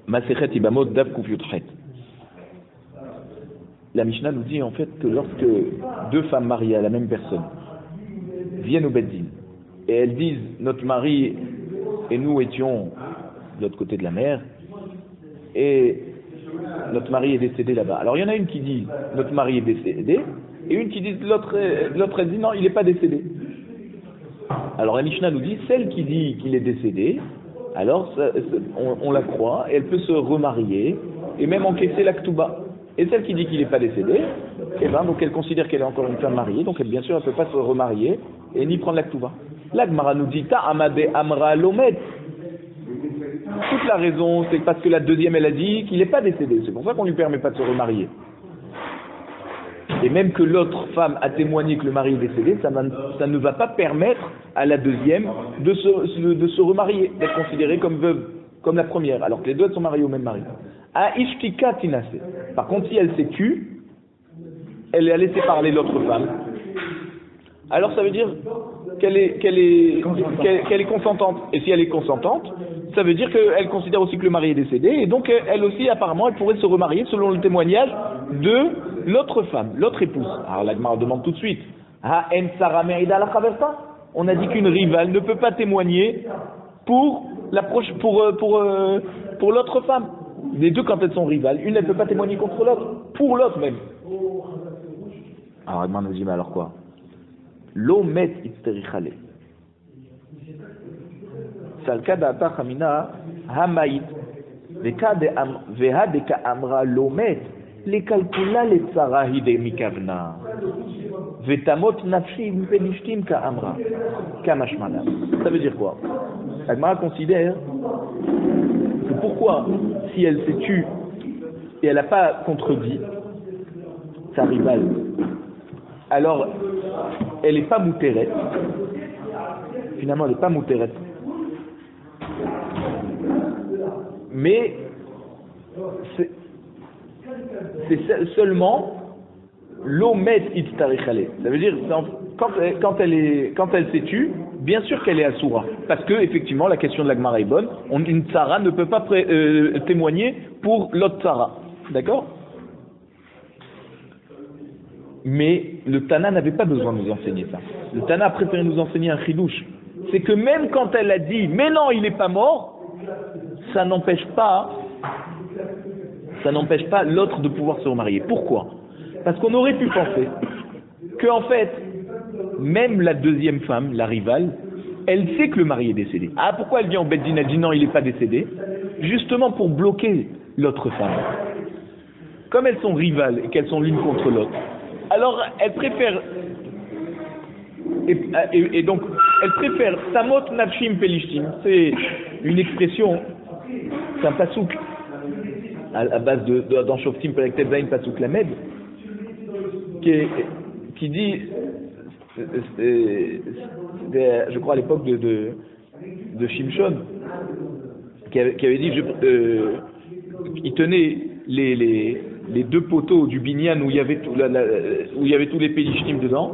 Masechet Ibamot Dav Kuf Yudchet. La Mishnah nous dit en fait que lorsque deux femmes mariées à la même personne viennent au Beddin et elles disent notre mari et nous étions de l'autre côté de la mer et notre mari est décédé là-bas. Alors il y en a une qui dit notre mari est décédé et une qui dit l'autre elle dit non il n'est pas décédé. Alors la Mishnah nous dit celle qui dit qu'il est décédé, alors on la croit et elle peut se remarier et même encaisser la Ktuba. Et celle qui dit qu'il n'est pas décédé, eh ben, donc elle considère qu'elle est encore une femme mariée, donc elle, bien sûr elle ne peut pas se remarier et ni prendre la Ktuba. Là, Gemara nous dit ta amade amra lomet. Toute la raison, c'est parce que la deuxième elle a dit qu'il n'est pas décédé. C'est pour ça qu'on ne lui permet pas de se remarier. Et même que l'autre femme a témoigné que le mari est décédé, ça ne va pas permettre à la deuxième de se remarier, d'être considérée comme veuve, comme la première, alors que les deux sont mariés au même mari. A ishtika tinase. Par contre, si elle s'est tue, elle a laissé parler l'autre femme. Alors ça veut dire qu'elle est consentante. Et si elle est consentante, ça veut dire qu'elle considère aussi que le mari est décédé. Et donc elle aussi, apparemment, elle pourrait se remarier selon le témoignage de l'autre femme, l'autre épouse. Alors la Gemara demande tout de suite. On a dit qu'une rivale ne peut pas témoigner pour l'autre femme. Les deux, quand elles sont rivales, une, elle ne peut pas témoigner contre l'autre, pour l'autre même. Alors, Agman nous dit, mais alors quoi? L'eau met itzterichale. Salka da'ata chamina hamaït. Veha deka amra l'eau met. Les calcula les tsara hide mikavna. Vetamot nafshi mpelishtim ka amra. Kamashmana. Ça veut dire quoi? Agman considère que pourquoi, si elle s'est tue et elle n'a pas contredit sa rivale, alors elle n'est pas moutérette. Finalement, elle n'est pas moutérette. Mais c'est seulement l'omet itztarichale. Ça veut dire quand elle s'est tue, bien sûr qu'elle est assoura, parce que effectivement la question de la Gemara est bonne. Une tsara ne peut pas témoigner pour l'autre tsara, d'accord? Mais le Tana n'avait pas besoin de nous enseigner ça. Le Tana a préféré nous enseigner un chidouche. C'est que même quand elle a dit mais non il n'est pas mort, ça n'empêche pas l'autre de pouvoir se remarier. Pourquoi? Parce qu'on aurait pu penser que en fait même la deuxième femme, la rivale, elle sait que le mari est décédé. Ah, pourquoi elle vient au Beddin, elle dit non, il n'est pas décédé? Justement pour bloquer l'autre femme. Comme elles sont rivales et qu'elles sont l'une contre l'autre, alors elle préfère, et donc, elle préfère Samot Nafshim Pelishtim, c'est une expression, c'est un pasouk, à base dans Shoftim Pelektet Zayin Pasouk Lamed, qui dit, je crois à l'époque de Shimshon, qui avait dit, il tenait les deux poteaux du binyan où il y avait tous les Pelishtim dedans,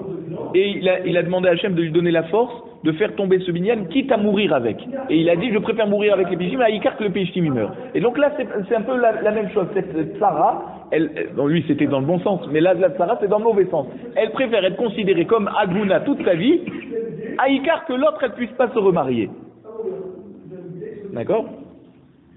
et il a demandé à Hachem de lui donner la force de faire tomber ce binyan, quitte à mourir avec. Et il a dit, je préfère mourir avec les Pelishtim, à Ikar que le Pelishtim il meurt. Et donc là, c'est un peu la même chose. Cette Sarah, bon, lui c'était dans le bon sens, mais là, la Sarah c'est dans le mauvais sens. Elle préfère être considérée comme Aguna toute sa vie, à Ikar que l'autre, elle puisse pas se remarier. D'accord?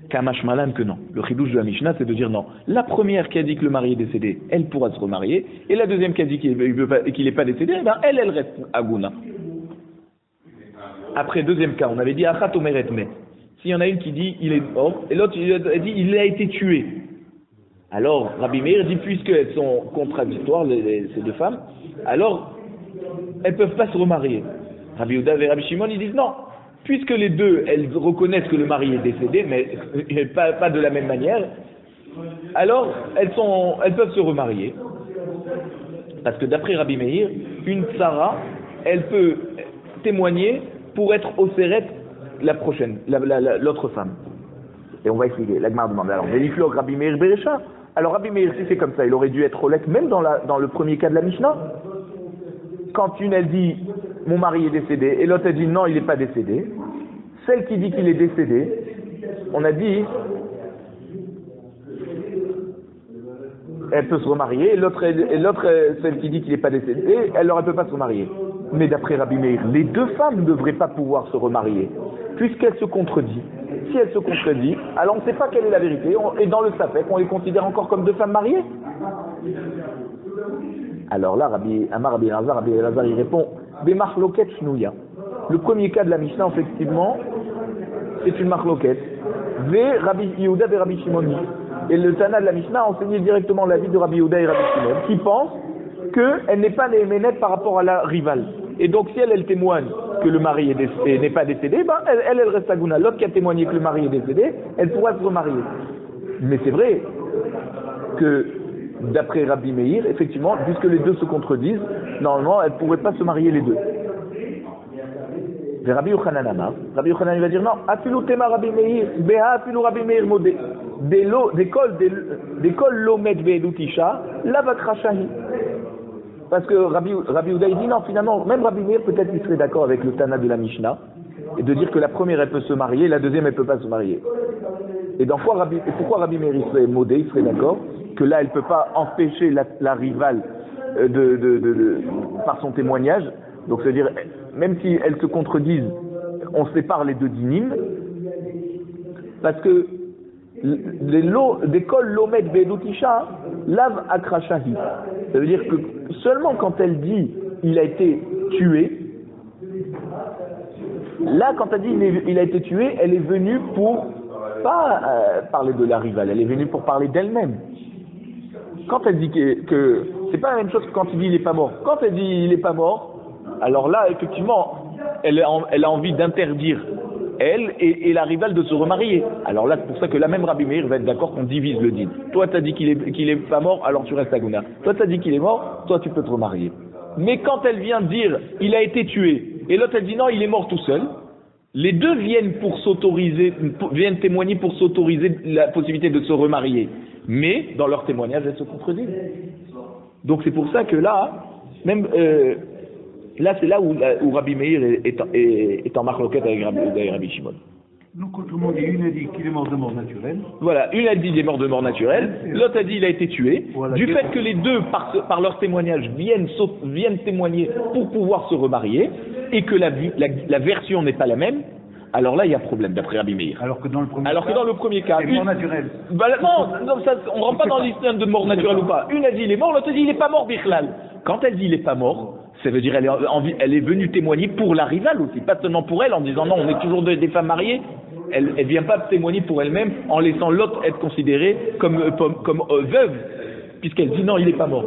Kamash Malan que non. Le chidouche de la Mishnah, c'est de dire non. La première qui a dit que le mari est décédé, elle pourra se remarier, et la deuxième qui a dit qu'il n'est pas décédé, eh ben, elle reste Aguna. Après, deuxième cas, on avait dit Achat Omeret Met. S'il y en a une qui dit il est mort, et l'autre elle dit il a été tué. Alors, Rabbi Meir dit puisqu'elles sont contradictoires, ces deux femmes, alors elles ne peuvent pas se remarier. Rabbi Yehuda et Rabbi Shimon, ils disent non. Puisque les deux, elles reconnaissent que le mari est décédé, mais pas de la même manière, alors elles peuvent se remarier. Parce que d'après Rabbi Meir, une tsara, elle peut témoigner pour être au Seret la prochaine, l'autre femme. Et on va expliquer. La Gemara demande alors, Véliflog Rabbi Meir Berecha. Alors Rabbi Meir, si c'est comme ça, il aurait dû être Rolek même dans le premier cas de la Mishnah. Quand une elle dit mon mari est décédé et l'autre elle dit non il n'est pas décédé, celle qui dit qu'il est décédé, on a dit elle peut se remarier, et l'autre, celle qui dit qu'il n'est pas décédé, elle ne peut pas se remarier. Mais d'après Rabbi Meir, les deux femmes ne devraient pas pouvoir se remarier, puisqu'elles se contredisent. Si elles se contredisent, alors on ne sait pas quelle est la vérité, et dans le Safek, on les considère encore comme deux femmes mariées. Alors là, Rabbi Elazar, il répond, des marloquettes chnouya. Le premier cas de la Mishnah, effectivement, c'est une marloquette. Ve Rabbi Yehuda et Rabbi Shimon. Et le Tana de la Mishnah a enseigné directement l'avis de Rabbi Yehuda et Rabbi Shimon, qui pensent qu'elle n'est pas néhéménette par rapport à la rivale. Et donc, si elle témoigne que le mari n'est pas décédé, ben, elle reste agouna. L'autre qui a témoigné que le mari est décédé, elle pourra se remarier. Mais c'est vrai que, d'après Rabbi Meir, effectivement, puisque les deux se contredisent, normalement, elle ne pourrait pas se marier les deux. Et Rabbi Yochanan Amar, Rabbi Yochanan il va dire non, afilu tema Rabbi Meir, beha afilu Rabbi Meir modé, des kol lomet ve'edutisha, la vakrashahi. Parce que Rabbi Yehuda il dit non, finalement, même Rabbi Meir peut-être il serait d'accord avec le Tana de la Mishnah, et de dire que la première elle peut se marier, la deuxième elle peut pas se marier. Et pourquoi Rabbi Meir il serait modé, il serait d'accord que là elle peut pas empêcher la rivale par son témoignage. Donc c'est-à-dire, même si elles se contredisent, on sépare les deux dynimes, parce que des kol lomet ve'edutisha, lav akrashahi. Ça veut dire que seulement quand elle dit il a été tué, là quand elle dit il a été tué, elle est venue pour pas parler de la rivale, elle est venue pour parler d'elle-même. Quand elle dit que c'est pas la même chose que quand il dit il est pas mort. Quand elle dit il est pas mort, alors là, effectivement, elle a envie d'interdire, elle et la rivale, de se remarier. Alors là, c'est pour ça que la même Rabbi Meir va être d'accord qu'on divise le din. Toi, tu as dit qu'il est pas mort, alors tu restes à Gouna. Toi, tu as dit qu'il est mort, toi, tu peux te remarier. Mais quand elle vient dire, il a été tué, et l'autre, elle dit non, il est mort tout seul, les deux viennent témoigner pour s'autoriser la possibilité de se remarier. Mais, dans leur témoignage, elles se contredisent. Donc, c'est pour ça que là, même... là, c'est là où Rabbi Meir est en marloquette avec Rabbi Shimon. Donc, autrement dit, une a dit qu'il est mort de mort naturelle. Voilà, une a dit qu'il est mort de mort naturelle, l'autre a dit qu'il a été tué. Voilà, du fait que les deux, par leur témoignage, viennent témoigner pour pouvoir se remarier, et que la version n'est pas la même, alors là, il y a problème, d'après Rabbi Meir. Alors que dans le premier cas, c'est mort naturelle. Non, ça, on ne rentre pas dans l'histoire de mort naturelle ou pas. Une a dit il est mort, l'autre a dit il n'est pas mort, Bichlal. Quand elle dit il n'est pas mort, ça veut dire elle est venue témoigner pour la rivale aussi, pas seulement pour elle, en disant non, on est toujours des femmes mariées. Elle ne vient pas témoigner pour elle-même en laissant l'autre être considérée comme veuve, puisqu'elle dit non, il n'est pas mort.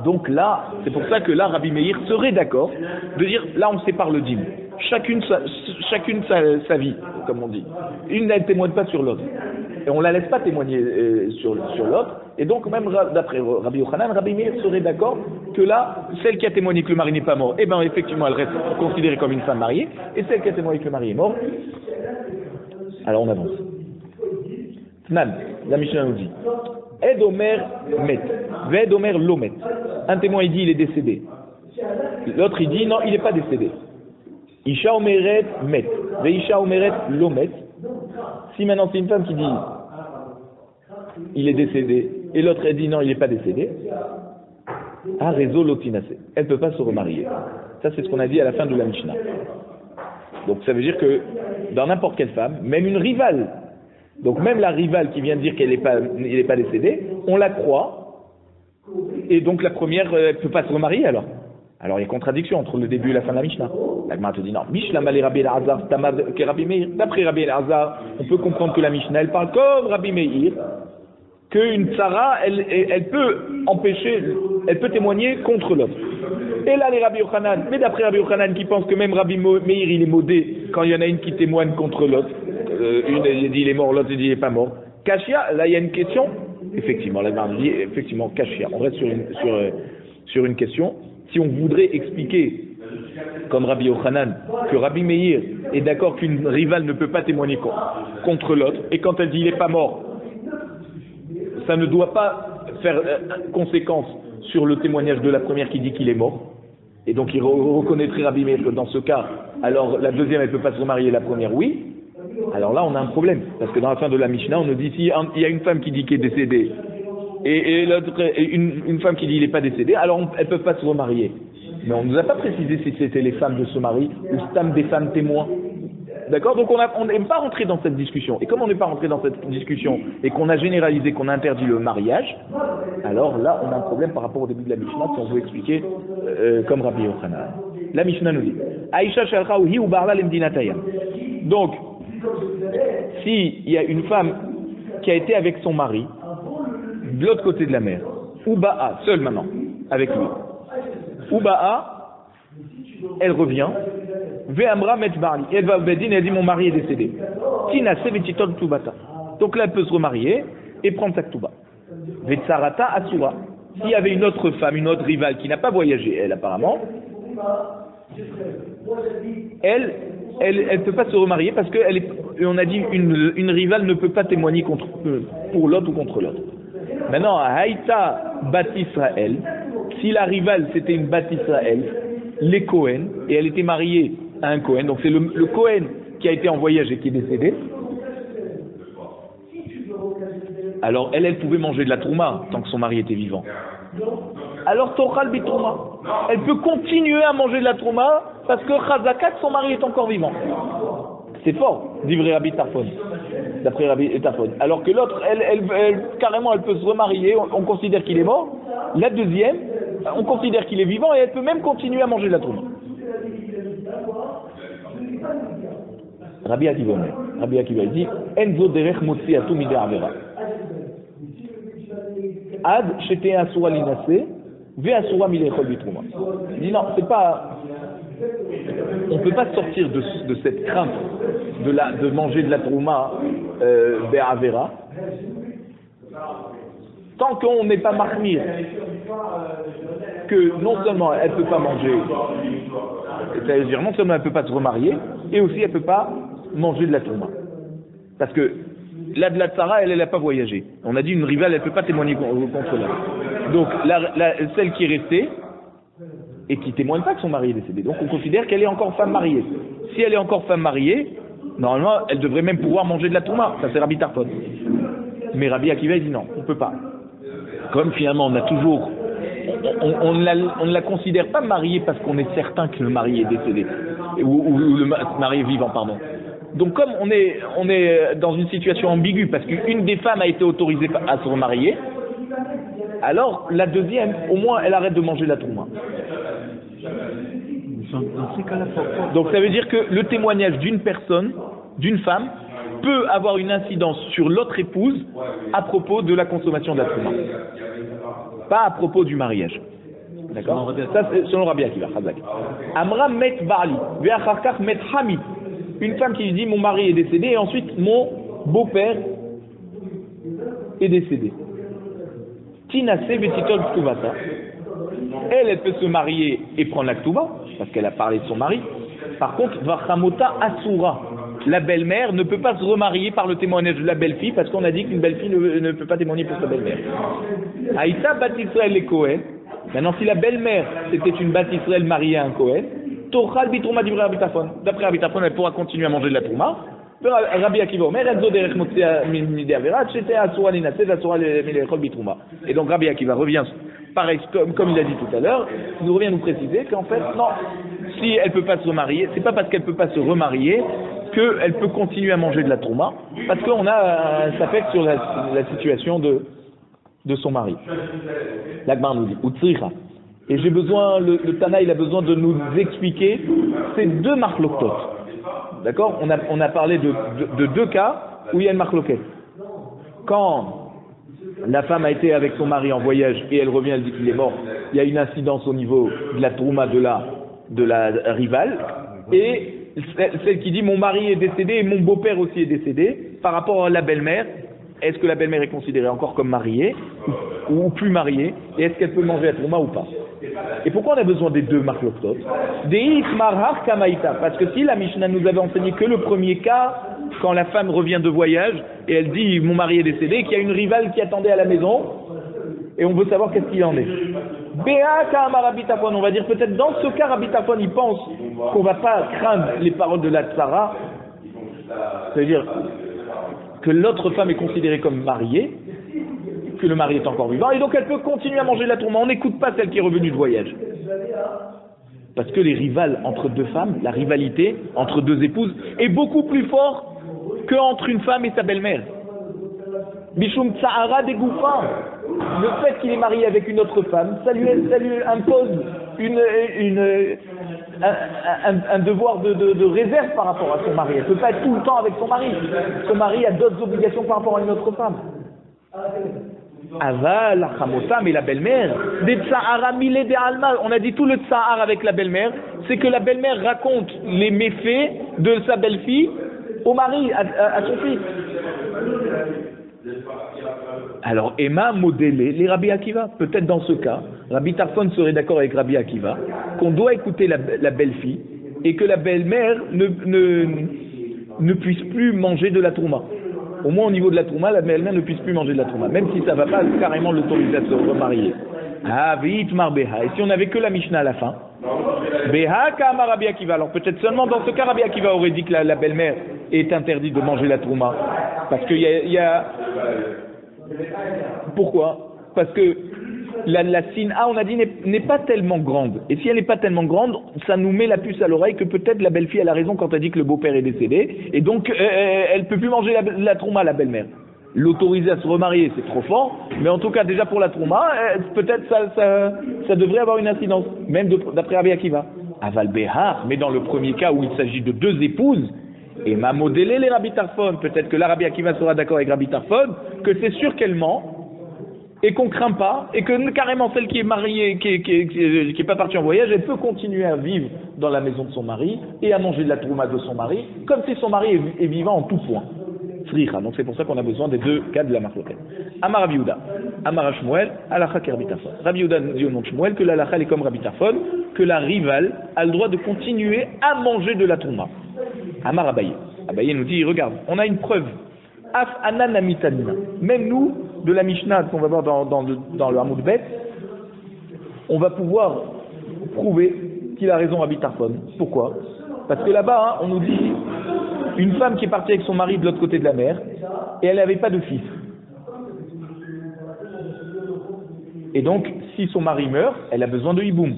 Donc là, c'est pour ça que là, Rabbi Meir serait d'accord de dire là, on sépare le dîme. Chacune sa vie, comme on dit. Une ne témoigne pas sur l'autre. Et on ne la laisse pas témoigner sur l'autre. Et donc, même d'après Rabbi Yochanan, Rabbi Meir serait d'accord que là, celle qui a témoigné que le mari n'est pas mort, eh bien, effectivement, elle reste considérée comme une femme mariée. Et celle qui a témoigné que le mari est mort, alors on avance. Tnan, la Mishnah nous dit Ed Omer met, Ved Omer Lomet. Un témoin, il dit il est décédé. L'autre, il dit non, il n'est pas décédé. Isha Omeret met, Ve Isha Omeret Lomet. Si maintenant c'est une femme qui dit il est décédé, et l'autre elle dit non, il n'est pas décédé, ah, réseau lotinase, elle ne peut pas se remarier. Ça, c'est ce qu'on a dit à la fin de la Mishnah. Donc ça veut dire que dans n'importe quelle femme, même une rivale, donc même la rivale qui vient de dire qu'il n'est pas décédé, on la croit, et donc la première ne peut pas se remarier alors. Alors il y a contradiction entre le début et la fin de la Mishnah. La Gemara te dit non, Mishnah malé Rabbi Elazar, Tamad ke Rabbi Meir. D'après Rabbi Elazar, on peut comprendre que la Mishnah elle parle comme Rabbi Meir, qu'une tsara elle peut témoigner contre l'autre. Et là les Rabbi Yochanan, mais d'après Rabbi Yochanan qui pense que même Rabbi Meir il est modé quand il y en a une qui témoigne contre l'autre, une elle dit il est mort, l'autre elle dit il n'est pas mort. Kashia, là il y a une question. Effectivement, la Gemara dit effectivement Kashia. On reste sur une question. Si on voudrait expliquer, comme Rabbi Yochanan, que Rabbi Meir est d'accord qu'une rivale ne peut pas témoigner contre l'autre, et quand elle dit il n'est pas mort, ça ne doit pas faire conséquence sur le témoignage de la première qui dit qu'il est mort, et donc il reconnaîtrait Rabbi Meir que dans ce cas, alors la deuxième elle ne peut pas se remarier, la première oui, alors là on a un problème, parce que dans la fin de la Mishnah on nous dit s'il y a une femme qui dit qu'elle est décédée, et l'autre, une femme qui dit il n'est pas décédé, alors elles ne peuvent pas se remarier. Mais on ne nous a pas précisé si c'était les femmes de ce mari ou stam des femmes témoins. D'accord? Donc on n'est pas rentré dans cette discussion. Et comme on n'est pas rentré dans cette discussion et qu'on a généralisé, qu'on a interdit le mariage, alors là on a un problème par rapport au début de la Mishnah, si on veut expliquer comme Rabbi Yochanan. La Mishnah nous dit Aïcha shalcha uhi ou barla lemdinatayam. Donc, s'il y a une femme qui a été avec son mari de l'autre côté de la mer, ou ba'a, seule maintenant, avec lui, ou ba'a, elle revient, ve'amra met barli, elle va au bedin et elle dit mon mari est décédé. Tina sevetitol tubata. Donc là elle peut se remarier et prendre sa ktuba. Ve'tsarata asura. S'il y avait une autre femme, une autre rivale qui n'a pas voyagé, elle apparemment, elle peut pas se remarier parce que on a dit une rivale ne peut pas témoigner pour l'autre ou contre l'autre. Maintenant, Haïta Bat Israël, si la rivale c'était une Bat Israël, les Cohen, et elle était mariée à un Cohen, donc c'est le Cohen qui a été en voyage et qui est décédé, alors elle pouvait manger de la trouma tant que son mari était vivant. Alors Tochal Bitrouma, elle peut continuer à manger de la trouma parce que Chazakat, son mari est encore vivant. C'est fort, dit Rabbi Tarfon, d'après Rabbi Tarfon. Alors que l'autre, elle, carrément, elle peut se remarier, on considère qu'il est mort. La deuxième, on considère qu'il est vivant et elle peut même continuer à manger de la trouma. Rabbi Akiva dit Enzo derech motzi atu midei avera. Ad shete asura linase ve asura milechol bitrouma. Il dit non, c'est pas. On ne peut pas sortir de cette crainte de manger de la trouma be'avera tant qu'on n'est pas marmir que non seulement elle ne peut pas manger, c'est-à-dire non seulement elle ne peut pas se remarier, et aussi elle ne peut pas manger de la trouma. Parce que là de la tsara, elle n'a pas voyagé. On a dit une rivale, elle ne peut pas témoigner contre elle. Donc celle qui est restée, et qui ne témoigne pas que son mari est décédé. Donc on considère qu'elle est encore femme mariée. Si elle est encore femme mariée, normalement, elle devrait même pouvoir manger de la touma. Ça c'est Rabbi Tarfon. Mais Rabbi Akiva dit non, on ne peut pas. Comme finalement on a toujours... On ne la considère pas mariée parce qu'on est certain que le mari est décédé. Ou le mari est vivant, pardon. Donc comme on est dans une situation ambiguë, parce qu'une des femmes a été autorisée à se remarier, alors la deuxième, au moins, elle arrête de manger la touma. Donc ça veut dire que le témoignage d'une personne, d'une femme, peut avoir une incidence sur l'autre épouse à propos de la consommation de la trouma. Pas à propos du mariage. D'accord? Ça c'est selon Rabbi Akiva. Amra met barli, ve'acharkach met hamid. Une femme qui lui dit mon mari est décédé et ensuite mon beau-père est décédé. Tina sevetitol ktuvata. Elle peut se marier et prendre la ktuva, parce qu'elle a parlé de son mari. Par contre, Vachamota Asura, la belle-mère, ne peut pas se remarier par le témoignage de la belle-fille, parce qu'on a dit qu'une belle-fille ne peut pas témoigner pour sa belle-mère. Aïta Bat Israël et Cohen. Maintenant, si la belle-mère, c'était une Bat Israël mariée à un Cohen, Tochal Bitrouma d'Ivrei Rabbi Tarfon. D'après Rabbi Tarfon, elle pourra continuer à manger de la trouma. Rabbi Akiva Omer, elle zodérech motzi midei avera, c'était Asura linase, Asura milechol bitrouma. Et donc Rabbi Akiva revient, pareil, comme il a dit tout à l'heure, il revient nous préciser qu'en fait, non, si elle ne peut pas se remarier, c'est pas parce qu'elle ne peut pas se remarier qu'elle peut continuer à manger de la trouma, parce qu'on a un safek sur la situation de son mari. L'Agmar nous dit, Utsricha. Et j'ai besoin, le Tana, il a besoin de nous expliquer ces deux marloktot. D'accord? On a parlé de deux cas où il y a une marloquette. Quand la femme a été avec son mari en voyage et elle revient, elle dit qu'il est mort, il y a une incidence au niveau de la trouma de la rivale, et celle qui dit mon mari est décédé et mon beau-père aussi est décédé, par rapport à la belle-mère, est-ce que la belle-mère est considérée encore comme mariée ou plus mariée, et est-ce qu'elle peut manger la trouma ou pas? Et pourquoi on a besoin des deux marloktot? Parce que si la Mishnah nous avait enseigné que le premier cas, quand la femme revient de voyage et elle dit mon mari est décédé, qu'il y a une rivale qui attendait à la maison et on veut savoir qu'est-ce qu'il en est. On va dire peut-être dans ce cas Rabbi Tarfon il pense qu'on ne va pas craindre les paroles de la tsara, c'est-à-dire que l'autre femme est considérée comme mariée, que le mari est encore vivant, et donc elle peut continuer à manger la tourma. On n'écoute pas celle qui est revenue de voyage. Parce que les rivales entre deux femmes, la rivalité entre deux épouses, est beaucoup plus forte qu'entre une femme et sa belle-mère. Bishum Tsahara des Gouffins. Le fait qu'il est marié avec une autre femme, ça lui impose un devoir de réserve par rapport à son mari. Elle ne peut pas être tout le temps avec son mari. Son mari a d'autres obligations par rapport à une autre femme. Ava, la Khamota, mais la belle-mère, des Tsahara milé des Alma. On a dit tout le Tsahar avec la belle-mère, c'est que la belle-mère raconte les méfaits de sa belle-fille au mari, à son fils. Alors, Emma modélé les Rabbi Akiva. Peut-être dans ce cas, Rabbi Tarfon serait d'accord avec Rabbi Akiva qu'on doit écouter la belle-fille et que la belle-mère ne puisse plus manger de la tourma. Au moins au niveau de la tourma, la belle-mère ne puisse plus manger de la tourma, même si ça ne va pas carrément l'autoriser à se remarier. Ah, vite mar Beha. Et si on n'avait que la Mishnah à la fin, Beha Kama Rabbi Akiva. Alors peut-être seulement dans ce cas, Rabbi Akiva aurait dit que la belle-mère est interdite de manger la tourma. Parce qu'il y a... Pourquoi? Parce que la sina, on a dit, n'est pas tellement grande. Et si elle n'est pas tellement grande, ça nous met la puce à l'oreille que peut-être la belle-fille a la raison quand elle dit que le beau-père est décédé. Et donc, elle ne peut plus manger la trouma, la belle-mère. L'autoriser à se remarier, c'est trop fort. Mais en tout cas, déjà pour la trouma, peut-être ça devrait avoir une incidence. Même d'après Rabbi Akiva. Aval Behar, mais dans le premier cas où il s'agit de deux épouses, et m'a modélé les Rabbi Tarfon, peut-être que la Rabbi Akiva sera d'accord avec Rabbi Tarfon, que c'est sûr qu'elle ment, et qu'on craint pas, et que carrément celle qui est mariée, qui est pas partie en voyage, elle peut continuer à vivre dans la maison de son mari, et à manger de la trouma de son mari, comme si son mari est vivant en tout point. Sricha, donc c'est pour ça qu'on a besoin des deux cas de la marloquette. Amar Rabbi Yehuda, Amar Shmuel, Alacha ki Rabbi Tarfon. Rabbi Yehuda nous dit au nom de Shmuel que l'alacha est comme Rabbi Tarfon, que la rivale a le droit de continuer à manger de la trouma. Amar Abaye. Abaye nous dit, regarde, on a une preuve. Af ananamitanina. Même nous, de la Mishnah qu'on va voir dans le Hamoud Bet, on va pouvoir prouver qu'il a raison Rabbi Tarfon. Pourquoi? Parce que là-bas, on nous dit une femme qui est partie avec son mari de l'autre côté de la mer et elle n'avait pas de fils. Et donc, si son mari meurt, elle a besoin de hiboum.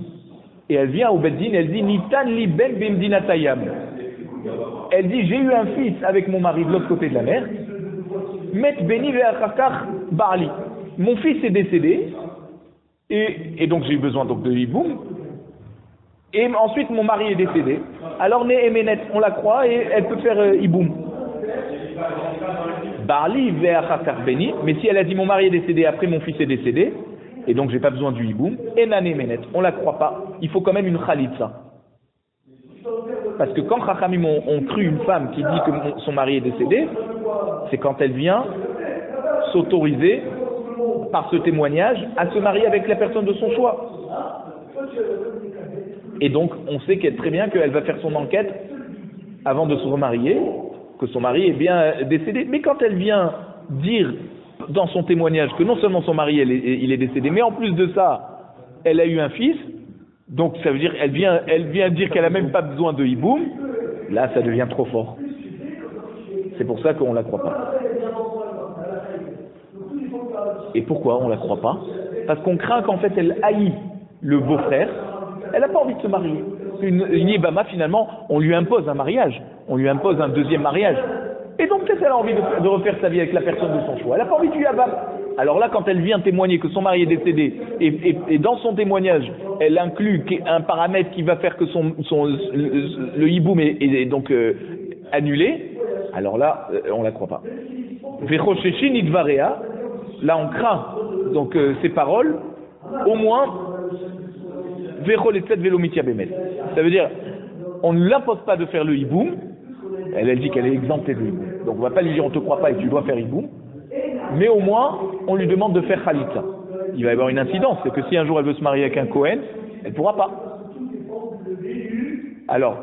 Et elle vient au Beddin, elle dit Nitan li ben bimdinatayam. Elle dit j'ai eu un fils avec mon mari de l'autre côté de la mer. Met beni ve'achakar ba'ali. Mon fils est décédé et donc j'ai eu besoin donc de hiboum. Et ensuite mon mari est décédé. Alors né emenet, on la croit et elle peut faire hiboum. Ba'ali ve'achakar beni. Mais si elle a dit mon mari est décédé après mon fils est décédé et donc j'ai pas besoin du hiboum. Enan emenet, on la croit pas. Il faut quand même une khalitza. Parce que quand Chachamim ont cru une femme qui dit que son mari est décédé, c'est quand elle vient s'autoriser, par ce témoignage, à se marier avec la personne de son choix. Et donc, on sait très bien qu'elle va faire son enquête avant de se remarier, que son mari est bien décédé. Mais quand elle vient dire dans son témoignage que non seulement son mari il est décédé, mais en plus de ça, elle a eu un fils, donc ça veut dire elle vient dire qu'elle n'a même pas besoin de hiboum, là ça devient trop fort. C'est pour ça qu'on ne la croit pas. Et pourquoi on ne la croit pas? Parce qu'on craint qu'en fait elle haït le beau-frère, elle n'a pas envie de se marier. Une Yébama finalement, on lui impose un mariage, on lui impose un deuxième mariage. Et donc peut-être elle a envie de refaire sa vie avec la personne de son choix. Elle n'a pas envie du Yabam. Alors là, quand elle vient témoigner que son mari est décédé, et dans son témoignage, elle inclut un paramètre qui va faire que le hiboum est donc annulé, alors là, on ne la croit pas. Vechosheshin idvarea, là on craint donc ces paroles, au moins, vecholetzet velomitia bemet. Ça veut dire, on ne l'impose pas de faire le hiboum, elle dit qu'elle est exemptée de hiboum. Donc on ne va pas lui dire on ne te croit pas et tu dois faire hiboum. Mais au moins, on lui demande de faire khalitza. Il va y avoir une incidence, c'est que si un jour elle veut se marier avec un Kohen, elle ne pourra pas. Alors,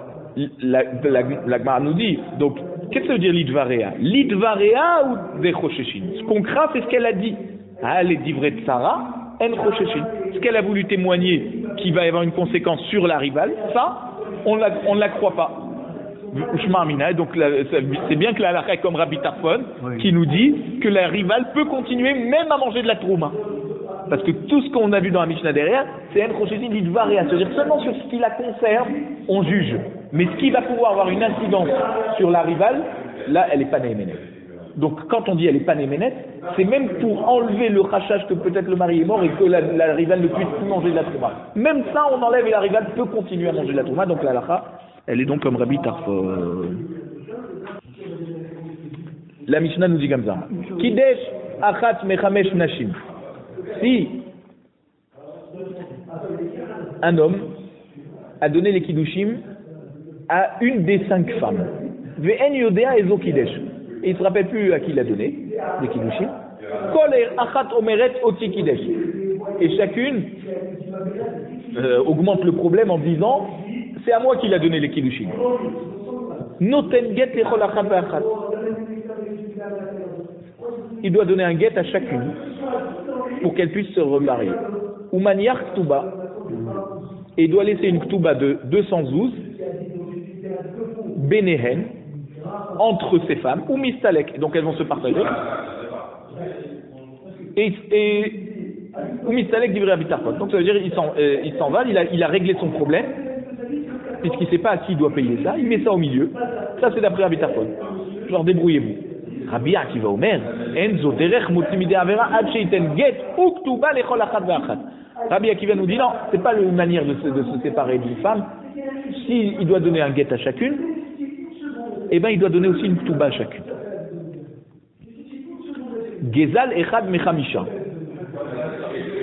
la Gemara nous dit, donc, qu'est-ce que ça veut dire l'idvarea? L'idvarea ou des chosheshin? Ce qu'on craint, c'est ce qu'elle a dit. Ah, les divrei de Sarah, en chosheshin. Ce qu'elle a voulu témoigner, qui va y avoir une conséquence sur la rivale, ça, on ne la croit pas. Et donc c'est bien que la halakha est comme Rabbi Tarfon, qui nous dit que la rivale peut continuer même à manger de la trouma. Parce que tout ce qu'on a vu dans la Mishnah derrière, c'est En Rochesin Lidvaria, c'est-à-dire seulement sur ce qui la conserve, on juge. Mais ce qui va pouvoir avoir une incidence sur la rivale, là, elle n'est pas néhéménète. Donc quand on dit elle n'est pas néhéménète, c'est même pour enlever le rachage que peut-être le mari est mort et que la rivale ne puisse plus manger de la trouma. Même ça, on enlève et la rivale peut continuer à manger de la trouma, donc la halakha, elle est donc comme Rabbi Tarfon. La Mishnah nous dit comme ça. Kidesh achat mechamesh nashim. Si un homme a donné les kiddushim à une des 5 femmes, ve'en yodea ezo kidesh, et il ne se rappelle plus à qui il a donné les kiddushim, kol achat omeret oti kidesh, et chacune augmente le problème en disant c'est à moi qu'il a donné les kiddushim. Noten get lechol achat ve'achat. Il doit donner un get à chacune pour qu'elle puisse se remarier. Ou maniar ktuba, et il doit laisser une ktuba de 212 benehen entre ces femmes, ou mistalek, donc elles vont se partager. Ou mistalek divrei Rabbi Tarfon. Donc ça veut dire il s'en va, il a réglé son problème, puisqu'il ne sait pas à qui il doit payer ça, il met ça au milieu. Ça c'est d'après Rabbi Tarfon. Genre débrouillez-vous. Rabbi Akiva Omer, Enzo derech motimide avera ad sheiten get ou ktuba lechol achat ve'achat. Rabbi Akiva nous dit non, c'est pas une manière de se séparer d'une femme. S'il doit donner un get à chacune, eh ben il doit donner aussi une ktuba à chacune. Gezal echad mechamisha.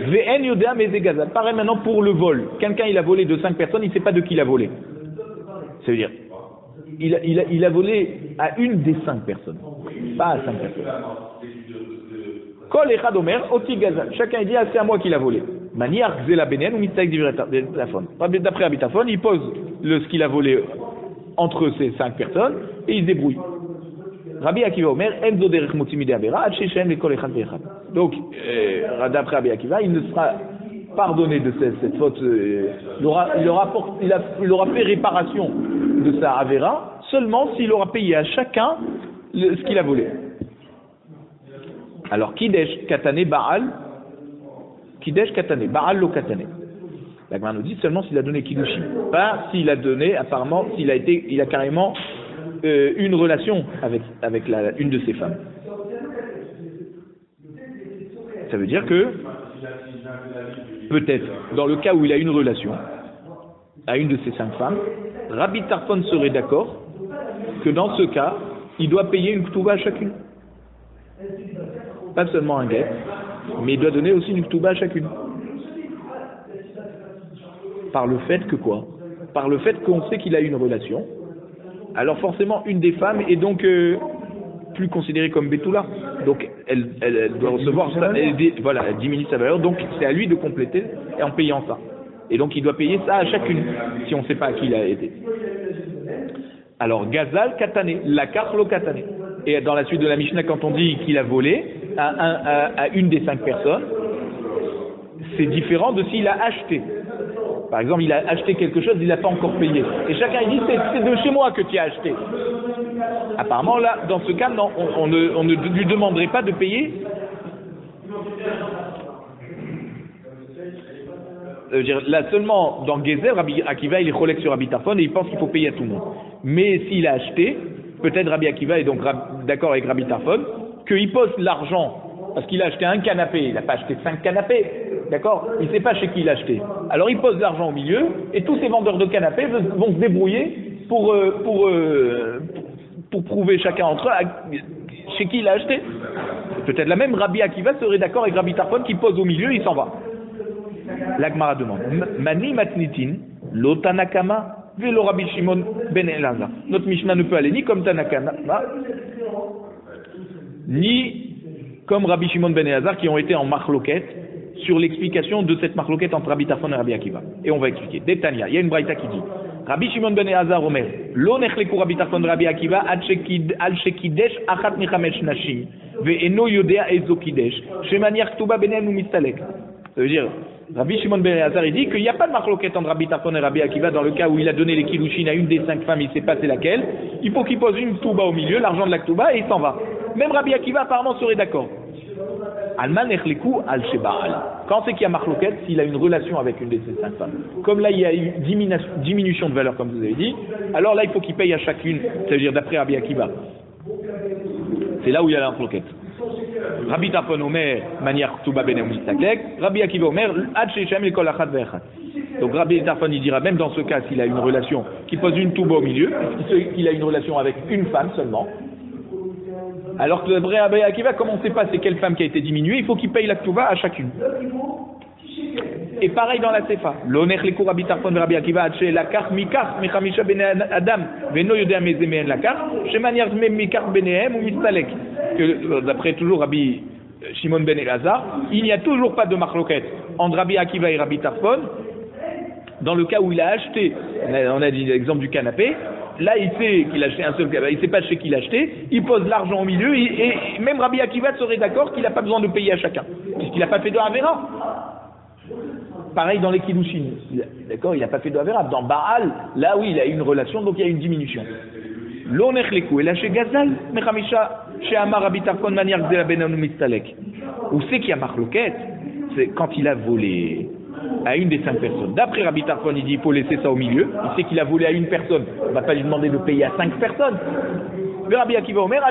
Ve'en yodea meze gazal. Pareil maintenant pour le vol. Quelqu'un il a volé de 5 personnes, il ne sait pas de qui il a volé. Ça veut dire il a volé à une des 5 personnes, pas à 5 personnes. Kol echad omer oti gazal. Chacun dit c'est à moi qu'il a volé. Maniar gzela benen ou mitzak divrei Tarfon. D'après Rabbi Tarfon, il pose ce qu'il a volé entre ces 5 personnes et il se débrouille. Rabbi Akiva Omer enzo derech motimide avera ad sheshem lekol echad ve'echad. Donc d'après Rabbi Akiva, il ne sera pardonné de cette faute. Il aura fait réparation de sa avera seulement s'il aura payé à chacun ce qu'il a volé. Alors kidesh katane baal, kidesh katane baal lo katane. La Gemara nous dit seulement s'il a donné kiddushim, pas s'il a donné apparemment il a carrément une relation avec une de ses femmes. Ça veut dire que peut-être dans le cas où il a une relation à une de ces 5 femmes, Rabbi Tarfon serait d'accord que dans ce cas, il doit payer une ktuba à chacune. Pas seulement un get, mais il doit donner aussi une ktuba à chacune. Par le fait que quoi? Par le fait qu'on sait qu'il a une relation, alors forcément une des femmes est donc plus considérée comme Betula. Donc elle doit recevoir ça, elle diminue sa valeur, donc c'est à lui de compléter en payant ça. Et donc il doit payer ça à chacune, si on ne sait pas à qui il a été. Alors Gazal Katane, Lakar lo Katane. Et dans la suite de la Mishnah, quand on dit qu'il a volé à une des 5 personnes, c'est différent de s'il a acheté. Par exemple, il a acheté quelque chose, il n'a pas encore payé. Et chacun il dit c'est de chez moi que tu as acheté. Apparemment là, dans ce cas, non, on ne lui demanderait pas de payer. Là seulement dans Gezer, Rabbi Akiva il est cholek sur Rabbi Tarfon et il pense qu'il faut payer à tout le monde. Mais s'il a acheté, peut-être Rabbi Akiva est donc d'accord avec Rabbi Tarfon qu'il pose l'argent parce qu'il a acheté un canapé, il n'a pas acheté 5 canapés, d'accord? Il ne sait pas chez qui il a acheté. Alors il pose l'argent au milieu et tous ces vendeurs de canapés vont se débrouiller pour prouver chacun entre eux chez qui il a acheté. Peut-être la même Rabbi Akiva serait d'accord avec Rabbi Tarfon qui pose au milieu et il s'en va. La Gemara demande Mani matnitin lo Tanakama velo Rabbi Shimon ben Elazar. Notre Mishnah ne peut aller ni comme Tanakama ni comme Rabbi Shimon ben Elazar qui ont été en marloquette sur l'explication de cette marloquette entre Rabbi Tarfon et Rabbi Akiva. Et on va expliquer. Détania, il y a une braïta qui dit Rabbi Shimon ben Elazar Omer lo nechleku Rabbi Tarfon Rabbi Akiva al shekidesh achat michamesh nashim ve'eno yodea ezo kidesh shemaniach ktuba benen umistalek. Ça veut dire Rabbi Shimon ben Elazar, il dit qu'il n'y a pas de marloquette entre Rabbi Tarfon et Rabbi Akiva dans le cas où il a donné les kiddushin à une des 5 femmes, il ne sait pas c'est laquelle. Il faut qu'il pose une touba au milieu, l'argent de la touba, et il s'en va. Même Rabbi Akiva apparemment serait d'accord. Alman echleku al shebaal. Quand c'est qu'il y a marloquette, s'il a une relation avec une de ces 5 femmes. Comme là il y a eu diminution de valeur, comme vous avez dit, alors là il faut qu'il paye à chacune, c'est-à-dire d'après Rabbi Akiva. C'est là où il y a la marloquette. Rabbi Tarfon Omer, manière Touba Benem Mistaklek, Rabbi Akiva Omer, Ad Shechem Lekol Achat Ve'Echat. Donc Rabbi Tarfon il dira même dans ce cas, s'il a une relation, qu'il pose une Touba au milieu, qu'il a une relation avec une femme seulement. Alors que le vrai Rabbi Akiva, comme on ne sait pas c'est quelle femme qui a été diminuée, il faut qu'il paye la Touba à chacune. Et pareil dans la Sefa. L'Onech Lekou Rabbi Tarfon Rabbi Akiva Ad She Lakach Mikach Mechamisha Bene Adam Veno Yodea Mezemehen Lakach Shemaniach Mem Mikach Benehem ou Mistalek. Que d'après toujours Rabbi Shimon ben Elazar, il n'y a toujours pas de marloquette entre Rabbi Akiva et Rabbi Tarfon dans le cas où il a acheté, on a dit l'exemple du canapé, là il sait qu'il a acheté un seul canapé, il ne sait pas chez qui il a acheté, il pose l'argent au milieu et même Rabbi Akiva serait d'accord qu'il n'a pas besoin de payer à chacun, puisqu'il n'a pas fait de Avera. Pareil dans les kiddushin, d'accord, il n'a pas fait de Avera. Dans Baal, là oui, il a eu une relation, donc il y a une diminution. L'onech lekou, et là chez Gazal, mechamisha, chez Amar Rabbi Tarfon manière Gzela Benanu Mistalek. Où c'est qu'il y a marloquette? C'est quand il a volé à une des 5 personnes. D'après Rabbi Tarfon, il dit il faut laisser ça au milieu. Il sait qu'il a volé à une personne. On ne va pas lui demander de payer à 5 personnes. Mais Rabbi Akiva Omer,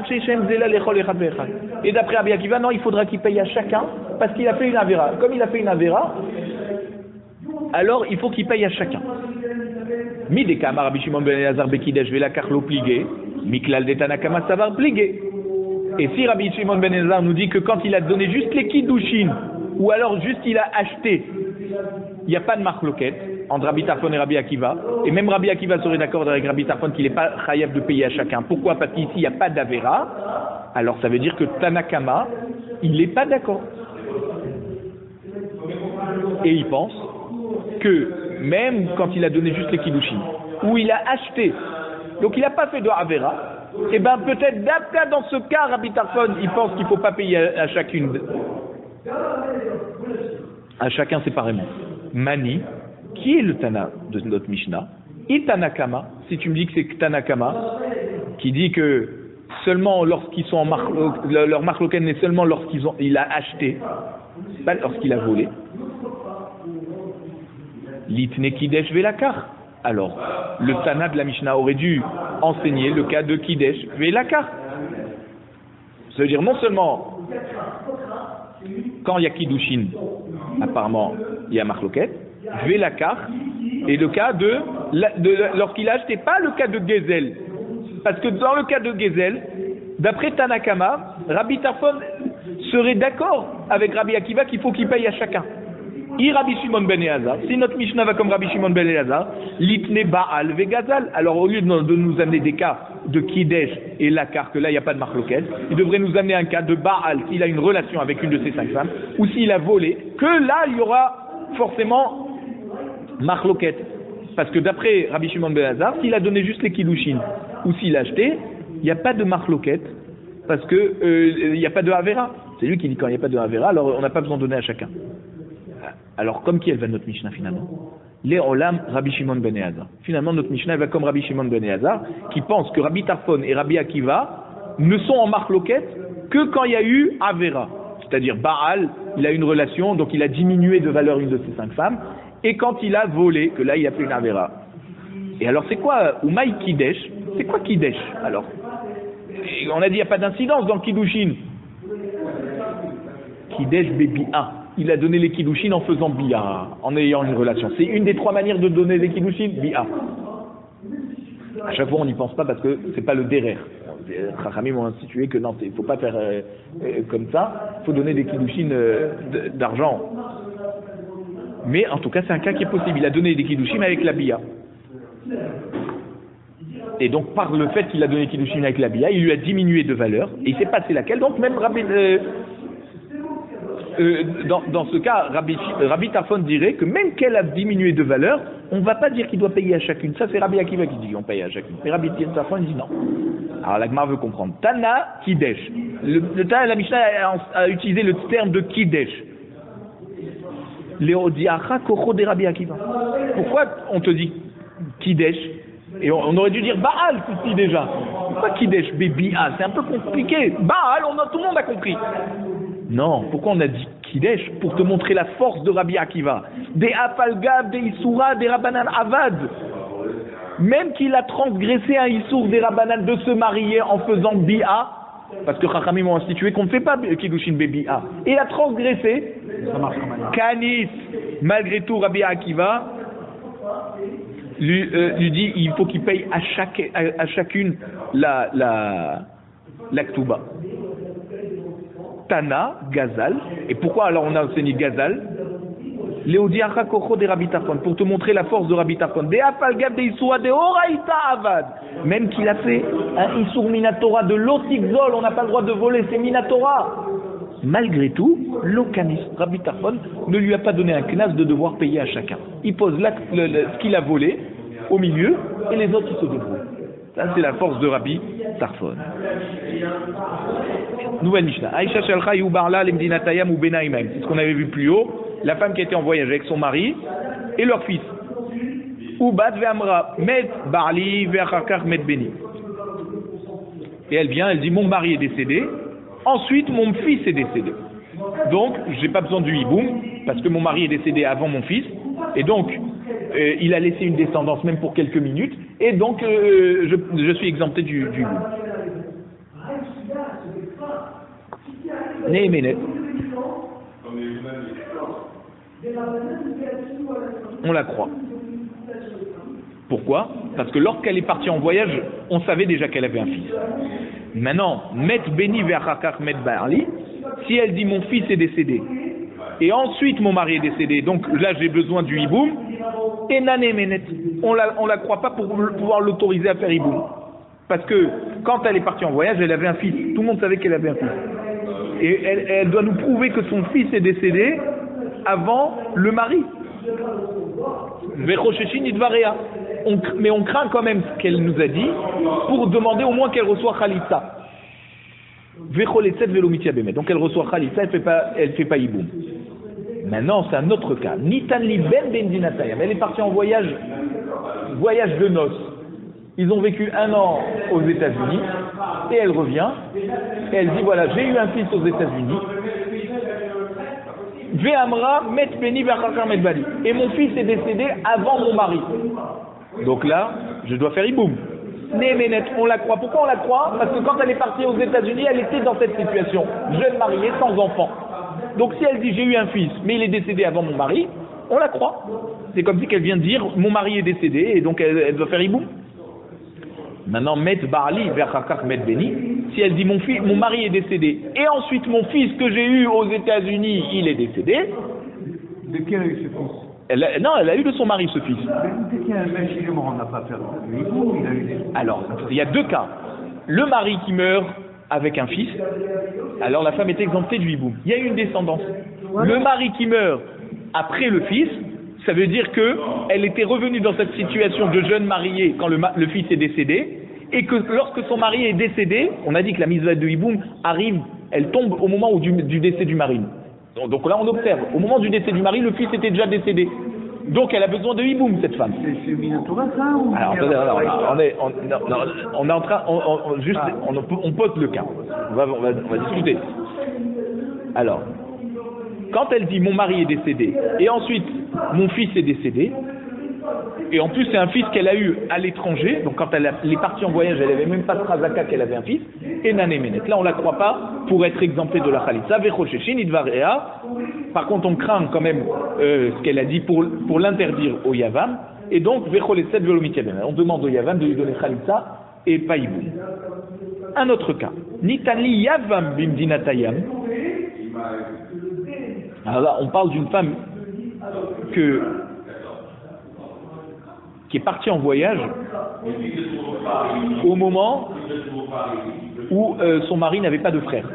et d'après Rabbi Akiva, non, il faudra qu'il paye à chacun parce qu'il a fait une Avera. Comme il a fait une Avera, alors il faut qu'il paye à chacun. Midekama Rabbi Shimon ben Elazar bekidesh vela karlo pligé, miklal de Tanakama savar pligé. Et si Rabbi Shimon ben Elazar nous dit que quand il a donné juste les kiddushin, ou alors juste il a acheté, il n'y a pas de marloquette entre Rabbi Tarfon et Rabbi Akiva, et même Rabbi Akiva serait d'accord avec Rabbi Tarfon qu'il n'est pas chayav de payer à chacun. Pourquoi? Parce qu'ici il n'y a pas d'avera. Alors ça veut dire que Tanakama, il n'est pas d'accord. Et il pense que même quand il a donné juste les kiddushin, ou il a acheté, donc il n'a pas fait de avera, et bien peut-être d'après dans ce cas, Rabbi Tarfon, il pense qu'il ne faut pas payer à chacune, à chacun séparément. Mani, qui est le Tana de notre Mishnah? Itanakama, si tu me dis que c'est Tanakama, qui dit que seulement lorsqu'ils sont en leur marloquette n'est seulement il a acheté, pas lorsqu'il a volé. Litne Kidesh Velakar. Alors, le Tana de la Mishnah aurait dû enseigner le cas de Kidesh Velakar. Ça veut dire non seulement quand il y a Kiddushin, apparemment il y a marloquette, Velakar, et le cas de lorsqu'il a acheté, pas le cas de Gezel. Parce que dans le cas de Gezel, d'après Tanakama, Rabbi Tarfon serait d'accord avec Rabbi Akiva qu'il faut qu'il paye à chacun. Rabbi Shimon ben Elazar, si notre Mishnah va comme Rabbi Shimon ben Elazar, litne Baal ve Gazal, alors au lieu de nous amener des cas de Kidesh et Lakar, que là il n'y a pas de marloquette, il devrait nous amener un cas de Baal, s'il a une relation avec une de ces 5 femmes, ou s'il a volé, que là il y aura forcément marloquette. Parce que d'après Rabbi Shimon ben Elazar, s'il a donné juste les kiddushin, ou s'il a acheté, il n'y a pas de marloquette, parce que il n'y a pas de Avera. C'est lui qui dit quand il n'y a pas de Avera, alors on n'a pas besoin de donner à chacun. Alors, comme qui elle va notre Mishnah finalement? Les Olam Rabbi Shimon ben Elazar. Finalement, notre Mishnah elle va comme Rabbi Shimon ben Elazar, qui pense que Rabbi Tarfon et Rabbi Akiva ne sont en marloquette que quand il y a eu Avera. C'est-à-dire Baal, il a une relation, donc il a diminué de valeur une de ses 5 femmes, et quand il a volé, que là il a fait une Avera. Et alors c'est quoi Umaï Kidesh? C'est quoi Kidesh alors? Et on a dit il n'y a pas d'incidence dans le Kiddushin. Kidesh Bebi'a. Il a donné les kiddushin en faisant bi'a, en ayant une relation. C'est une des 3 manières de donner des kiddushin, bi'a. À chaque fois, on n'y pense pas parce que c'est pas le derer. Chachamim ont institué que non, il faut pas faire comme ça. Il faut donner des kiddushin d'argent. Mais en tout cas, c'est un cas qui est possible. Il a donné des kiddushin avec la bi'a. Et donc, par le fait qu'il a donné des kiddushin avec la bi'a, il lui a diminué de valeur. Et il s'est passé laquelle. Donc, même dans ce cas, Rabbi Tarfon dirait que même qu'elle a diminué de valeur, on ne va pas dire qu'il doit payer à chacune. Ça, c'est Rabbi Akiva qui dit qu'on paye à chacune. Mais Rabbi Tarfon dit non. Alors la Gemara veut comprendre. Tana Kidesh. Le Tana, la Mishnah a utilisé le terme de Kidesh. Léodiacha Kocho de Rabbi Akiva. Pourquoi on te dit Kidesh? Et on aurait dû dire Baal ici déjà. Pourquoi Kidesh, Bébia? C'est un peu compliqué. Baal, tout le monde a compris. Non, pourquoi on a dit Kidesh? Pour te montrer la force de Rabbi Akiva. Des Afalgab, des Issoura, des Rabbanan Avad. Même qu'il a transgressé un Issour des Rabbanan de se marier en faisant Bia, parce que Chachamim ont institué qu'on ne fait pas Kiddushin Bebia. Et il a transgressé Kanis. Malgré tout, Rabbi Akiva lui dit il faut qu'il paye à chacune la Ktuba. Tana, Gazal. Et pourquoi alors on a enseigné Gazal? Léodiacha Kocho de Rabbi Tarfon, pour te montrer la force de Rabbi Tarfon. De Afalgab de Issoua de Oraïta Avad. Même qu'il a fait un Issour Minatora de l'Otikzol, on n'a pas le droit de voler, c'est Minatora. Malgré tout, l'Okanis, Rabbi Tarfon, ne lui a pas donné un knas de devoir payer à chacun. Il pose ce qu'il a volé au milieu et les autres ils se débrouillent. Ça c'est la force de Rabbi Tarfon. Nouvelle Mishnah. Aïcha Shalcha Yubarla Lemdinatayam ou Benaïmaim. C'est ce qu'on avait vu plus haut. La femme qui était en voyage avec son mari et leur fils. Ubat ve'amra met barli ve'achakar met beni. Et elle vient, elle dit mon mari est décédé, ensuite mon fils est décédé. Donc j'ai pas besoin du hiboum parce que mon mari est décédé avant mon fils et donc il a laissé une descendance même pour quelques minutes et donc je suis exempté du hiboum. Nehemenet. On la croit. Pourquoi? Parce que lorsqu'elle est partie en voyage, on savait déjà qu'elle avait un fils. Maintenant, Met Beni ve'achakar Met Barli, si elle dit mon fils est décédé, et ensuite mon mari est décédé, donc là j'ai besoin du hiboum, et Nanemenet, on la croit pas pour pouvoir l'autoriser à faire hiboum. Parce que quand elle est partie en voyage, elle avait un fils. Tout le monde savait qu'elle avait un fils. Et elle doit nous prouver que son fils est décédé avant le mari. Mais on craint quand même ce qu'elle nous a dit pour demander au moins qu'elle reçoit Khalitsa. Donc elle reçoit Khalitsa, elle fait pas hiboum. Maintenant c'est un autre cas. Nitan li ben bendinatayam. Elle est partie en voyage de noces. Ils ont vécu 1 an aux États-Unis et elle revient et elle dit voilà j'ai eu un fils aux États-Unis. Ve'amra met beni ve'achakar met bali. Et mon fils est décédé avant mon mari. Donc là, je dois faire hiboum. Nehemenet, on la croit. Pourquoi on la croit? Parce que quand elle est partie aux États-Unis, elle était dans cette situation, jeune mariée, sans enfant. Donc si elle dit j'ai eu un fils, mais il est décédé avant mon mari, on la croit. C'est comme si qu'elle vient de dire mon mari est décédé et donc elle doit faire hiboum. Maintenant, met barli ve'achakar met beni. Si elle dit mon mari est décédé et ensuite mon fils que j'ai eu aux États-Unis, il est décédé. De qui elle a eu ce fils? Elle a eu de son mari ce fils. Dès qu'il y a un mec qui est mort, on n'a pas fait le hiboum, il a eu des... Alors, il y a 2 cas. Le mari qui meurt avec un fils, alors la femme est exemptée du hiboum. Il y a eu une descendance. Le mari qui meurt après le fils, ça veut dire que elle était revenue dans cette situation de jeune mariée quand le fils est décédé, et que lorsque son mari est décédé, on a dit que la mise de hiboum arrive, elle tombe au moment du décès du mari. Donc là on observe, au moment du décès du mari, le fils était déjà décédé. Donc elle a besoin de hiboum cette femme. C'est Minatora ça ou... Alors on est en train, on pose le cas. On va discuter. Alors, quand elle dit mon mari est décédé et ensuite mon fils est décédé, et en plus c'est un fils qu'elle a eu à l'étranger, donc quand elle est partie en voyage, elle n'avait même pas de Khazaka qu'elle avait un fils, et Nanemenet. Là on la croit pas pour être exemptée de la Khalitsa, Vechosheshin, Idvarea. Par contre on craint quand même ce qu'elle a dit pour l'interdire au Yavam, et donc Vecholeset Velomitiabem. On demande au Yavam de lui donner Khalitsa et pas hiboum. Un autre cas, Nitali Yavam Bimdinatayam. Alors là on parle d'une femme qui est partie en voyage au moment où son mari n'avait pas de frère.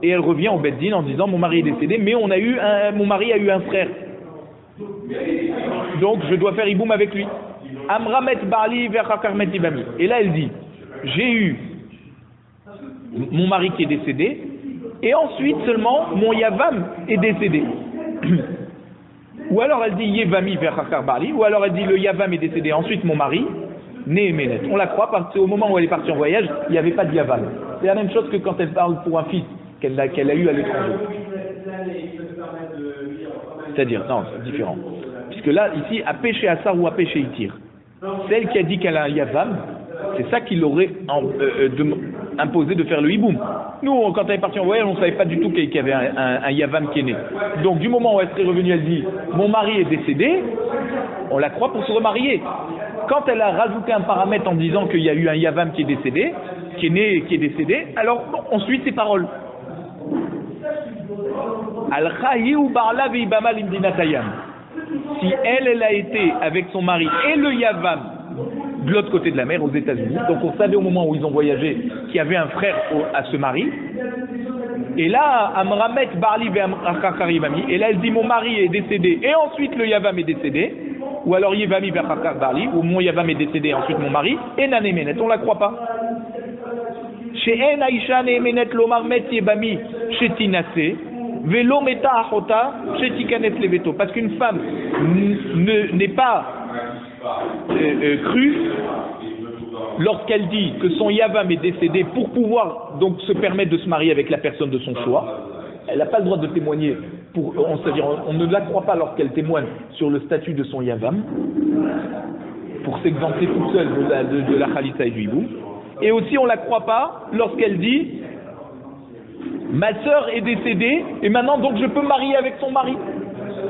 Et elle revient au Beddin en disant mon mari est décédé, mais mon mari a eu un frère. Donc je dois faire hiboum avec lui. Amramet Bali Verchakarmet Ibami. Et là elle dit j'ai eu mon mari qui est décédé, et ensuite seulement mon Yavam est décédé. Ou alors elle dit Yevami Vechakar Bali, ou alors elle dit le Yavam est décédé, ensuite mon mari, Nehemenet. On la croit parce qu'au moment où elle est partie en voyage, il n'y avait pas de Yavam. C'est la même chose que quand elle parle pour un fils qu'elle a eu à l'étranger. C'est-à-dire, non, c'est différent. Puisque là, ici, à péché Assar ou à péché Itir. Celle qui a dit qu'elle a un Yavam, c'est ça qui l'aurait imposé de faire le hiboum. Nous, quand elle est partie en voyage, on ne savait pas du tout qu'il y avait un Yavam qui est né. Donc, du moment où elle serait revenue, elle dit « Mon mari est décédé », on la croit pour se remarier. Quand elle a rajouté un paramètre en disant qu'il y a eu un Yavam qui est décédé, qui est né et qui est décédé, alors on suit ses paroles. Al-Khahi ou Barla ve'ibama limdinatayam. Si elle a été avec son mari et le Yavam de l'autre côté de la mer, aux États-Unis, donc on savait au moment où ils ont voyagé qu'il y avait un frère à ce mari, et là, Amramet Barli ve'amrakarimami, et là elle dit mon mari est décédé et ensuite le Yavam est décédé, ou alors Yevami ve'achakar Barli, ou mon Yavam est décédé et ensuite mon mari, et Nanemenet, on la croit pas. Chez En Aisha Nemenet Lomar Met Yebami chez Tinase, Velo Meta Achota chez Tikanet Leveto, parce qu'une femme n'est pas crue lorsqu'elle dit que son Yavam est décédé pour pouvoir donc se permettre de se marier avec la personne de son choix. Elle n'a pas le droit de témoigner, c'est-à-dire on ne la croit pas lorsqu'elle témoigne sur le statut de son Yavam, pour s'exempter toute seule de la Khalissa et du Hibou. Et aussi on ne la croit pas lorsqu'elle dit ma sœur est décédée et maintenant donc je peux me marier avec son mari.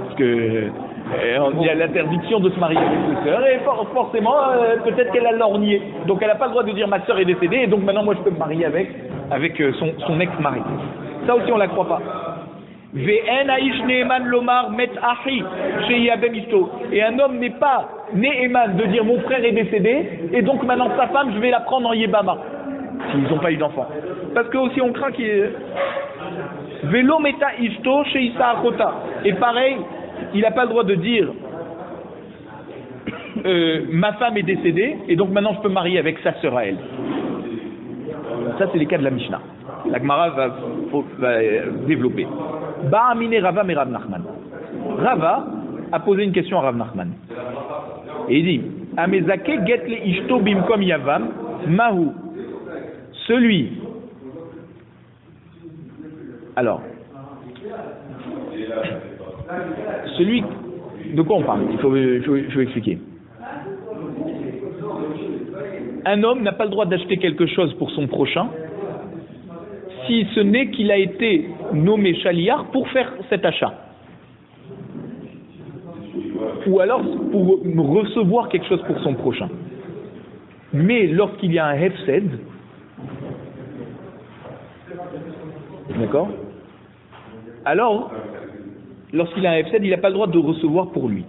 Parce que il y a l'interdiction de se marier avec ses sœurs et forcément peut-être qu'elle a lorgné. Donc elle n'a pas le droit de dire ma sœur est décédée et donc maintenant moi je peux me marier avec son ex-mari. Ça aussi on ne la croit pas. Et un homme n'est pas Neheman de dire mon frère est décédé et donc maintenant sa femme je vais la prendre en Yebama s'ils n'ont pas eu d'enfant. Parce que aussi on craint qu'il y ait Velo Meta Ishto chez Issa Achota. Et pareil, il n'a pas le droit de dire ma femme est décédée et donc maintenant je peux me marier avec sa sœur à elle. Ça c'est les cas de la Mishnah. La Gemara va développer. Ba'amine Rava mais Rav Nachman. Rava a posé une question à Rav Nachman. Et il dit Amezake get le ishto bimkom yavam mahu. Celui. Alors. Celui. De quoi on parle? Il faut expliquer. Un homme n'a pas le droit d'acheter quelque chose pour son prochain si ce n'est qu'il a été nommé chaliar pour faire cet achat. Ou alors pour recevoir quelque chose pour son prochain. Mais lorsqu'il y a un hefsed, d'accord? Alors, lorsqu'il y a un hefsed, il n'a pas le droit de recevoir pour lui.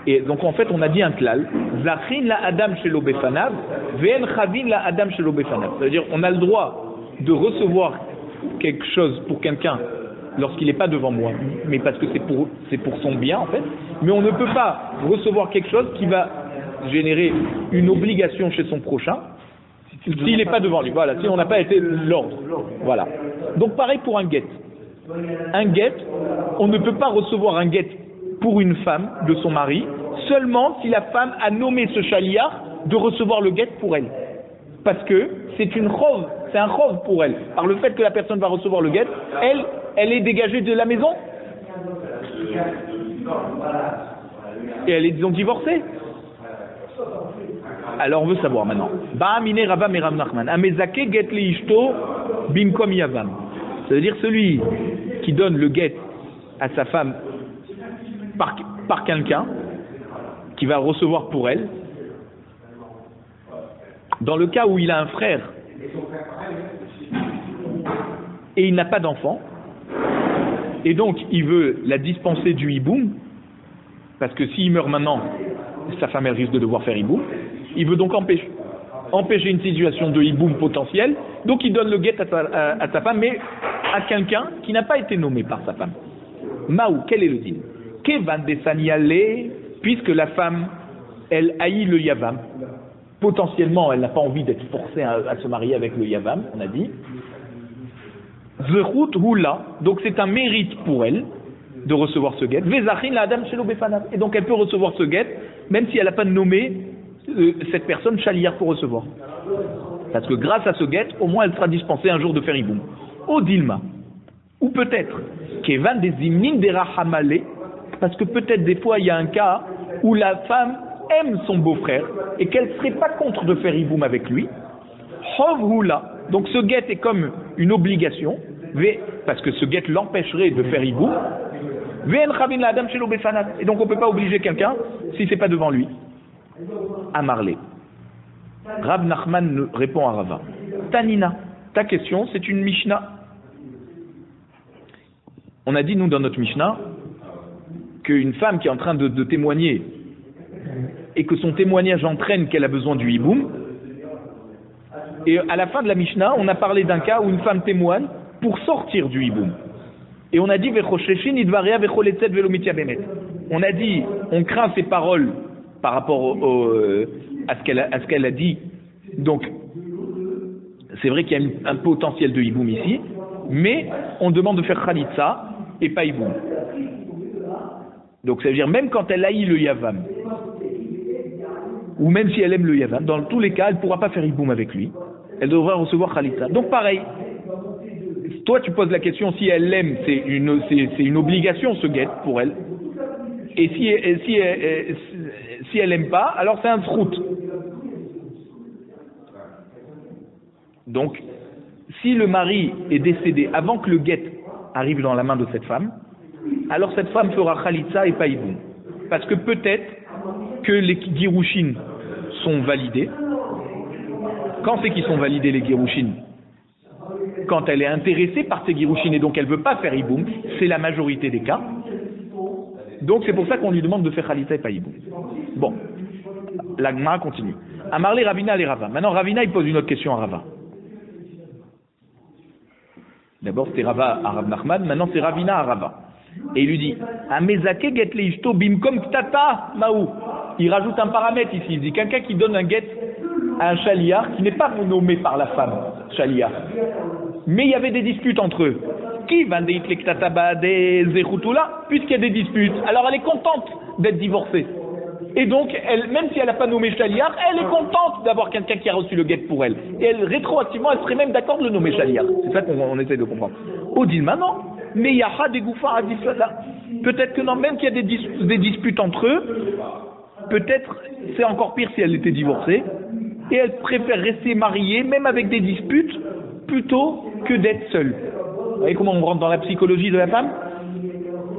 Et donc en fait, on a dit un klal, Zachin la Adam shelo befanav, ve'en chavin la Adam shelo befanav. C'est-à-dire, on a le droit de recevoir quelque chose pour quelqu'un lorsqu'il n'est pas devant moi, mais parce que c'est pour son bien en fait, mais on ne peut pas recevoir quelque chose qui va générer une obligation chez son prochain s'il n'est pas devant lui. Voilà, si on n'a pas été l'ordre. Voilà. Donc pareil pour un guet. Un guet, on ne peut pas recevoir un guet pour une femme de son mari seulement si la femme a nommé ce chaliar de recevoir le guet pour elle. Parce que c'est une chov, c'est un chov pour elle. Par le fait que la personne va recevoir le guet, elle est dégagée de la maison. Et elle est disons divorcée. Alors on veut savoir maintenant. Ba'amine Rava Merav Nachman. Amezake get li ishto bimkom yavam. Ça veut dire celui qui donne le guet à sa femme par quelqu'un qui va recevoir pour elle. Dans le cas où il a un frère et il n'a pas d'enfant, et donc il veut la dispenser du hiboum, parce que s'il meurt maintenant, sa femme elle risque de devoir faire hiboum, il veut donc empêcher une situation de hiboum potentiel, donc il donne le guet à sa femme, mais à quelqu'un qui n'a pas été nommé par sa femme. Maou, quel est le din? Kevan desaniale, puisque la femme, elle haït le yavam, potentiellement elle n'a pas envie d'être forcée à se marier avec le yavam, on a dit. Zechut hula, donc c'est un mérite pour elle de recevoir ce guet. Vezachin la adam shelo befanav, et donc elle peut recevoir ce guet, même si elle n'a pas nommé cette personne chaliar pour recevoir. Parce que grâce à ce guet, au moins elle sera dispensée un jour de faire iboum. Au dilma, ou peut-être kevan des imnin des rahamale, parce que peut-être des fois il y a un cas où la femme aime son beau-frère et qu'elle ne serait pas contre de faire iboum avec lui. Hov hula, donc ce guet est comme une obligation, parce que ce guet l'empêcherait de faire iboum. Et donc on ne peut pas obliger quelqu'un si ce n'est pas devant lui. Amarle. Rab Nachman répond à Rava. Tanina, ta question, c'est une Mishnah. On a dit, nous, dans notre Mishnah, qu'une femme qui est en train de témoigner et que son témoignage entraîne qu'elle a besoin du hiboum, et à la fin de la Mishnah, on a parlé d'un cas où une femme témoigne pour sortir du hiboum. Et on a dit, on a dit, on craint ses paroles par rapport à ce qu'elle a dit. Donc, c'est vrai qu'il y a un potentiel de hiboum ici, mais on demande de faire khalitsa et pas hiboum. Donc, ça veut dire, même quand elle haït le yavam, ou même si elle aime le yavam, dans tous les cas, elle ne pourra pas faire hiboum avec lui. Elle devra recevoir khalitsa. Donc, pareil. Toi, tu poses la question, si elle l'aime, c'est une obligation ce guet pour elle. Et si elle n'aime pas, alors c'est un zrout. Donc, si le mari est décédé avant que le guet arrive dans la main de cette femme, alors cette femme fera khalitsa et pas hiboum. Parce que peut-être que les girushin sont validés. Quand c'est qu'ils sont validés les girushin? Quand elle est intéressée par ses girushin et donc elle ne veut pas faire hiboum, c'est la majorité des cas. Donc c'est pour ça qu'on lui demande de faire khalitsa et pas hiboum. Bon, la Gemara continue. Amarle Ravina les Rava. Maintenant Ravina il pose une autre question à Rava. D'abord c'était Rava à Rav Nachman, maintenant c'est Ravina à Rava. Et il lui dit Amezake get le ishto bimkom ktata maou. Il rajoute un paramètre ici, il dit quelqu'un qui donne un get à un chaliar qui n'est pas nommé par la femme, chaliar. Mais il y avait des disputes entre eux. Qui va puisqu'il y a des disputes, alors elle est contente d'être divorcée. Et donc, même si elle n'a pas nommé chaliar, elle est contente d'avoir quelqu'un qui a reçu le guet pour elle. Et elle, rétroactivement, elle serait même d'accord de le nommer chaliar. C'est ça qu'on essaie de comprendre. Odilma, non. Mais il y a des gouffins à dire cela. Peut-être que non, même qu'il y a des disputes entre eux, peut-être c'est encore pire si elle était divorcée. Et elle préfère rester mariée, même avec des disputes, plutôt que d'être seule. Vous voyez comment on rentre dans la psychologie de la femme?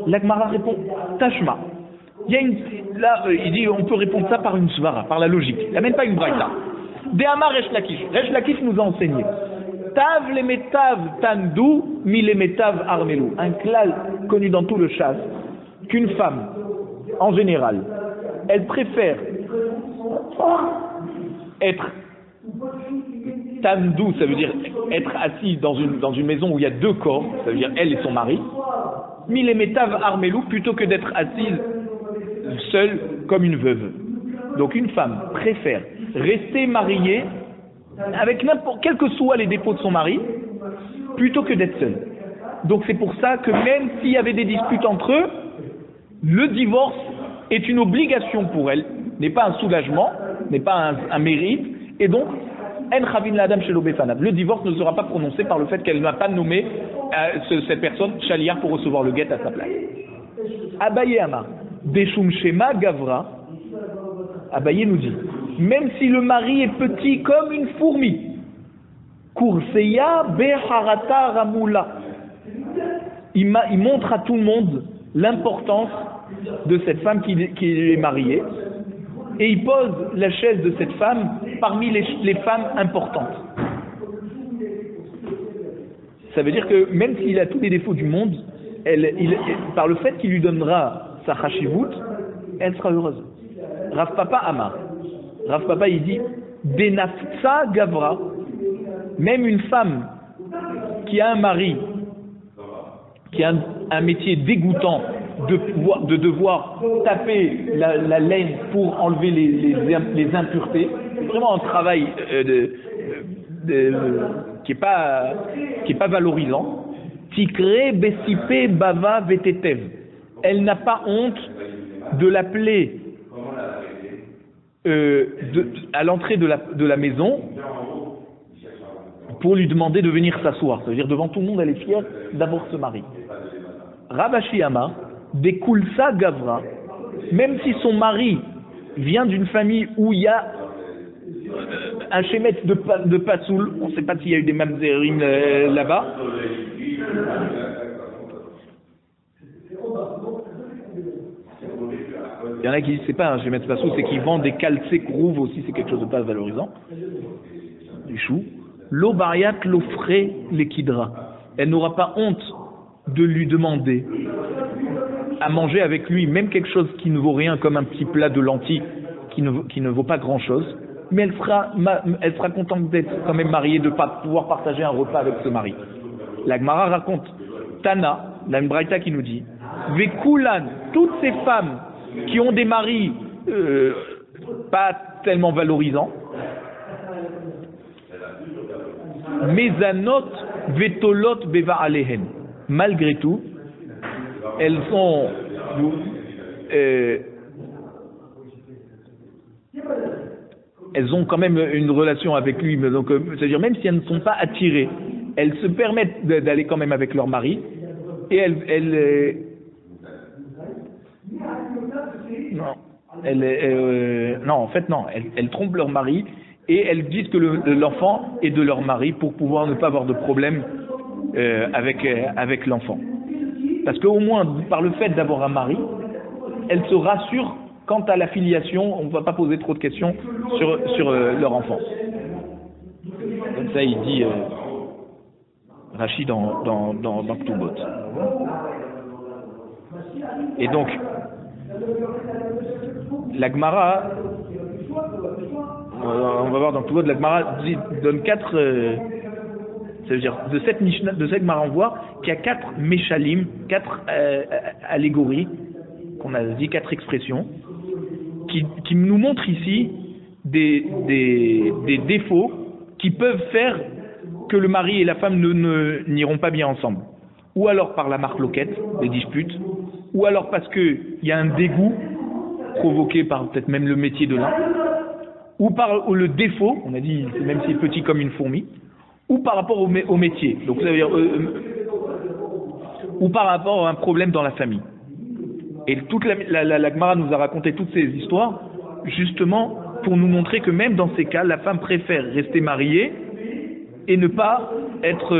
L'Agmara répond Tashma. Il dit on peut répondre ça par une svara, par la logique. Il n'y a même pas une braïta. Dehamar Resh Lakish. Resh Lakish nous a enseigné. Tav le metav tandu mi le metav armelou. Un klal connu dans tout le chasse qu'une femme, en général, elle préfère être tandu, ça veut dire être assis dans une maison où il y a deux corps, ça veut dire elle et son mari, milémétav armelou, plutôt que d'être assise seule comme une veuve. Donc une femme préfère rester mariée avec quels que soient les défauts de son mari, plutôt que d'être seule. Donc c'est pour ça que même s'il y avait des disputes entre eux, le divorce est une obligation pour elle, n'est pas un soulagement, n'est pas un mérite, et donc le divorce ne sera pas prononcé par le fait qu'elle n'a pas nommé cette personne chaliar pour recevoir le guet à sa place. Abaye Amar, Deshum Shema Gavra, Abaye nous dit, même si le mari est petit comme une fourmi, Kurseya Beharata Ramula, il montre à tout le monde l'importance de cette femme qui est mariée, et il pose la chaise de cette femme parmi les femmes importantes. Ça veut dire que même s'il a tous les défauts du monde, par le fait qu'il lui donnera sa chashivut, elle sera heureuse. Rav Papa Amar. Rav Papa il dit Benafsa Gavra, même une femme qui a un mari, qui a un métier dégoûtant, de devoir taper la laine pour enlever les impuretés, c'est vraiment un travail qui est pas valorisant. Tikre besipe bava vetetev. Elle n'a pas honte de l'appeler à l'entrée de la maison pour lui demander de venir s'asseoir. Ça veut dire devant tout le monde, elle est fière d'avoir ce mari. Rav Ashi Amar, Bekulsa Gavra, même si son mari vient d'une famille où il y a un schémet de Passoul, on ne sait pas s'il y a eu des mamzerim là-bas. Il y en a qui disent c'est pas un schémet de Passoul, c'est qu'ils vendent des calcés rouves aussi, c'est quelque chose de pas valorisant. Du chou. Lo bariat lo frais les kidra. Elle n'aura pas honte de lui demander à manger avec lui, même quelque chose qui ne vaut rien, comme un petit plat de lentilles qui ne vaut pas grand-chose, mais elle sera contente d'être quand même mariée, de pouvoir partager un repas avec ce mari. La Gemara raconte, Tana, la Braïta qui nous dit, Vekulan, toutes ces femmes qui ont des maris pas tellement valorisants, Mezanot vetolot beva alehen. Malgré tout, elles ont quand même une relation avec lui, donc c'est-à-dire même si elles ne sont pas attirées, elles se permettent d'aller quand même avec leur mari, et elles trompent leur mari, et elles disent que l'enfant est de leur mari pour pouvoir ne pas avoir de problème avec l'enfant. Parce qu'au moins, par le fait d'avoir un mari, elles se rassurent quant à la filiation, on ne va pas poser trop de questions sur leur enfant. Comme ça, il dit Rachid dans Ktubot. Et donc, la Gemara, on va voir dans Ktubot, la Gemara donne 4, ça veut dire de cette Mishnah, de cette Gemara, on voit qu'il y a 4 Meshalim, 4 allégories, qu'on a dit 4 expressions, qui nous montrent ici des défauts qui peuvent faire que le mari et la femme n'iront pas bien ensemble. Ou alors par la marloquette, des disputes, ou alors parce qu'il y a un dégoût provoqué par peut-être même le métier de l'un, ou par le défaut, on a dit même s'il est petit comme une fourmi, ou par rapport au métier, donc ça veut dire, ou par rapport à un problème dans la famille. Et toute la Gemara nous a raconté toutes ces histoires justement pour nous montrer que même dans ces cas, la femme préfère rester mariée et ne pas être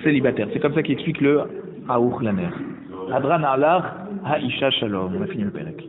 célibataire. C'est comme ça qu'il explique le Aour Laner. Adran Alar Haisha Shalom. On a fini le Pérec.